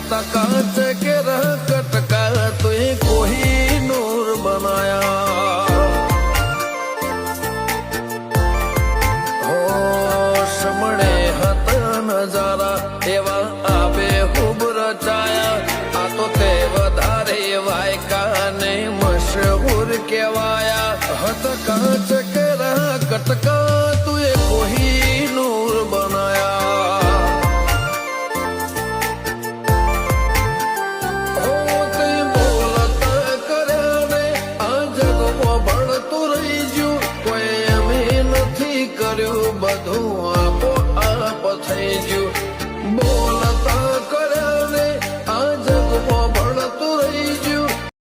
હતા કાચ કે રહ કટકા તુએ કોઈ નૂર બનાયા હો સમણે હતા નજારા એવા આબે ખૂબ રચાયા આ તો તે વધારે વાયકા ને મશહૂર કહેવાયા હતા કાચ કે રહ કટકા